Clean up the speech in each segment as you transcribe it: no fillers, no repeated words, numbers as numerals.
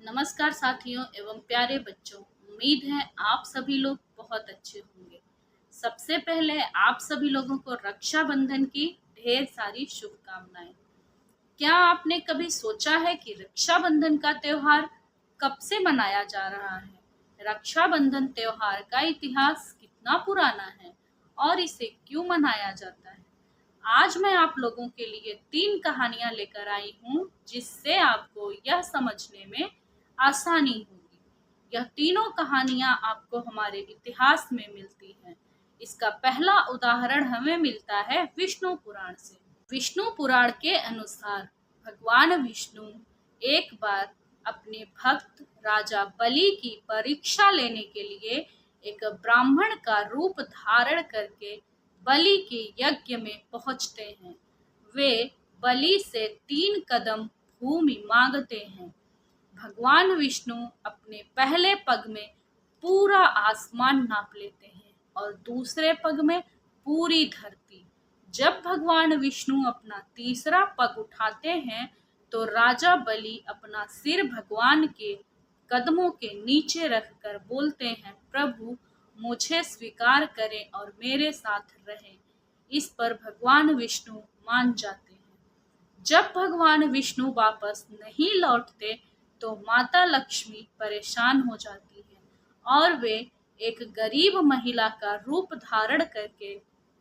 नमस्कार साथियों एवं प्यारे बच्चों। उम्मीद है आप सभी लोग बहुत अच्छे होंगे। सबसे पहले आप सभी लोगों को रक्षाबंधन की ढेर सारी शुभकामनाएं। क्या आपने कभी सोचा है कि रक्षाबंधन का त्योहार कब से मनाया जा रहा है? रक्षाबंधन त्योहार का इतिहास कितना पुराना है और इसे क्यों मनाया जाता है? आज मैं आप लोगों के लिए 3 कहानियां लेकर आई हूं जिससे आपको यह समझने में आसानी होगी। यह तीनों कहानियां आपको हमारे इतिहास में मिलती हैं। इसका पहला उदाहरण हमें मिलता है विष्णु पुराण से। विष्णु पुराण के अनुसार भगवान विष्णु एक बार अपने भक्त राजा बलि की परीक्षा लेने के लिए एक ब्राह्मण का रूप धारण करके बलि के यज्ञ में पहुंचते हैं। वे बलि से 3 कदम भूमि मांगते हैं। भगवान विष्णु अपने पहले पग में पूरा आसमान नाप लेते हैं और दूसरे पग में पूरी धरती। जब भगवान विष्णु अपना तीसरा पग उठाते हैं तो राजा बलि अपना सिर भगवान के कदमों के नीचे रखकर बोलते हैं, प्रभु मुझे स्वीकार करें और मेरे साथ रहें। इस पर भगवान विष्णु मान जाते हैं। जब भगवान विष्णु वापस नहीं लौटते तो माता लक्ष्मी परेशान हो जाती है और वे एक गरीब महिला का रूप धारण करके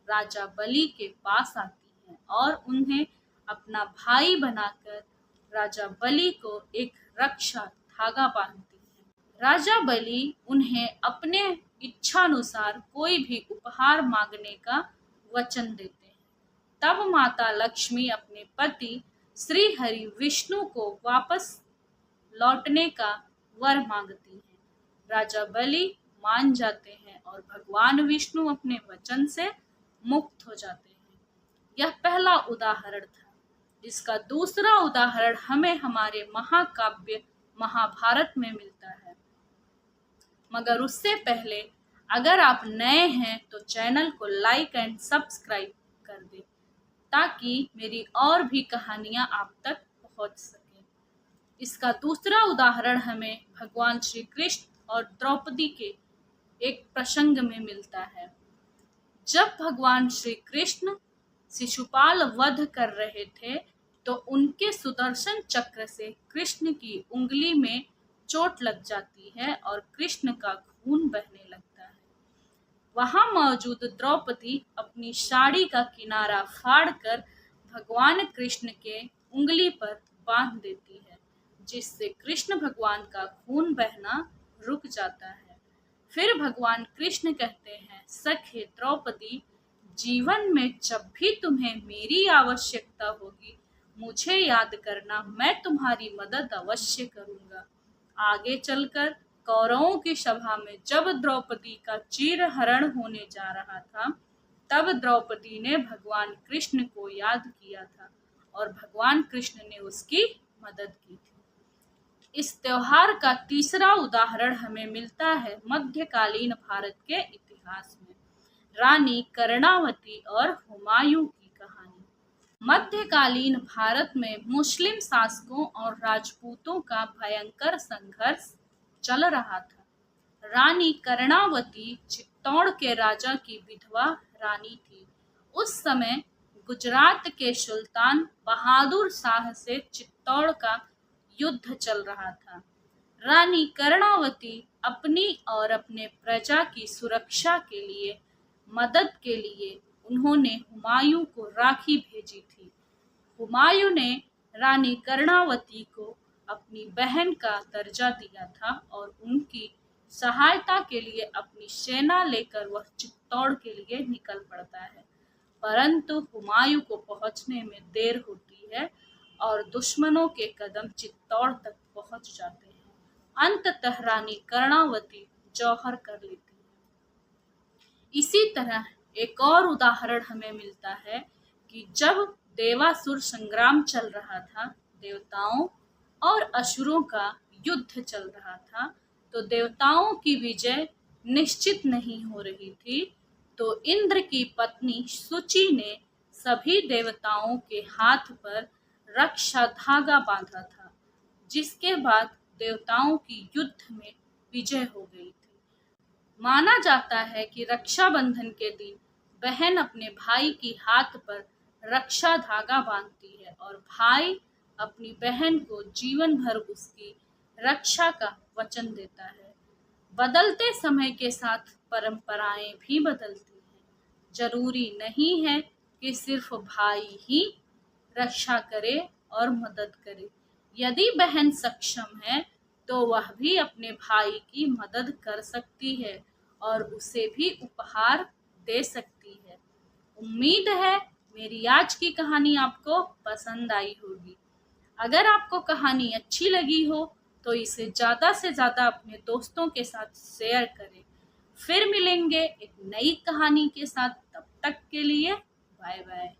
राजा बलि के पास आती हैं और उन्हें अपना भाई बनाकर राजा बलि को एक रक्षा धागा बांधती है। राजा बलि उन्हें अपने इच्छानुसार कोई भी उपहार मांगने का वचन देते हैं। तब माता लक्ष्मी अपने पति श्री हरि विष्णु को वापस लौटने का वर मांगती हैं। राजा बलि मान जाते हैं और भगवान विष्णु अपने वचन से मुक्त हो जाते हैं। यह पहला उदाहरण था। इसका दूसरा उदाहरण हमें हमारे महाकाव्य महाभारत में मिलता है। मगर उससे पहले अगर आप नए हैं तो चैनल को लाइक एंड सब्सक्राइब कर दें ताकि मेरी और भी कहानियां आप तक पहुंच सकें। इसका दूसरा उदाहरण हमें भगवान श्री कृष्ण और द्रौपदी के एक प्रसंग में मिलता है। जब भगवान श्री कृष्ण शिशुपाल वध कर रहे थे तो उनके सुदर्शन चक्र से कृष्ण की उंगली में चोट लग जाती है और कृष्ण का खून बहने लगता है। वहां मौजूद द्रौपदी अपनी साड़ी का किनारा फाड़कर भगवान कृष्ण के उंगली पर बांध देती है, जिससे कृष्ण भगवान का खून बहना रुक जाता है। फिर भगवान कृष्ण कहते हैं, सखे द्रौपदी, जीवन में जब भी तुम्हें मेरी आवश्यकता होगी मुझे याद करना, मैं तुम्हारी मदद अवश्य करूंगा। आगे चलकर कौरवों की सभा में जब द्रौपदी का चीरहरण होने जा रहा था तब द्रौपदी ने भगवान कृष्ण को याद किया था और भगवान कृष्ण ने उसकी मदद की थी। इस त्योहार का तीसरा उदाहरण हमें मिलता है मध्यकालीन भारत के इतिहास में। रानी कर्णावती और हुमायूं की कहानी। मध्यकालीन भारत में मुस्लिम शासकों और राजपूतों का भयंकर संघर्ष चल रहा था। रानी कर्णावती चित्तौड़ के राजा की विधवा रानी थी। उस समय गुजरात के सुल्तान बहादुर शाह से चित्तौड़ का युद्ध चल रहा था। रानी कर्णावती अपनी और अपने प्रजा की सुरक्षा के लिए मदद के लिए उन्होंने हुमायूं को राखी भेजी थी। हुमायूं ने रानी कर्णावती को अपनी बहन का दर्जा दिया था और उनकी सहायता के लिए अपनी सेना लेकर वह चित्तौड़ के लिए निकल पड़ता है, परंतु हुमायूं को पहुंचने में देर होती है और दुश्मनों के कदम चित्तौड़ तक पहुंच जाते हैं। अंततः रानी कर्णावती जौहर कर लेती है। इसी तरह एक और उदाहरण हमें मिलता है कि जब देवासुर संग्राम चल रहा था, देवताओं और असुरों का युद्ध चल रहा था, तो देवताओं की विजय निश्चित नहीं हो रही थी, तो इंद्र की पत्नी सुचि ने सभी देवताओं के हाथ पर रक्षा धागा बांधा था, जिसके बाद देवताओं की युद्ध में विजय हो गई थी। माना जाता है कि रक्षाबंधन के दिन बहन अपने भाई की हाथ पर रक्षा धागा बांधती है और भाई अपनी बहन को जीवन भर उसकी रक्षा का वचन देता है। बदलते समय के साथ परंपराएं भी बदलती हैं। जरूरी नहीं है कि सिर्फ भाई ही रक्षा करे और मदद करे। यदि बहन सक्षम है तो वह भी अपने भाई की मदद कर सकती है और उसे भी उपहार दे सकती है। उम्मीद है मेरी आज की कहानी आपको पसंद आई होगी। अगर आपको कहानी अच्छी लगी हो तो इसे ज़्यादा से ज़्यादा अपने दोस्तों के साथ शेयर करें। फिर मिलेंगे एक नई कहानी के साथ, तब तक के लिए बाय बाय।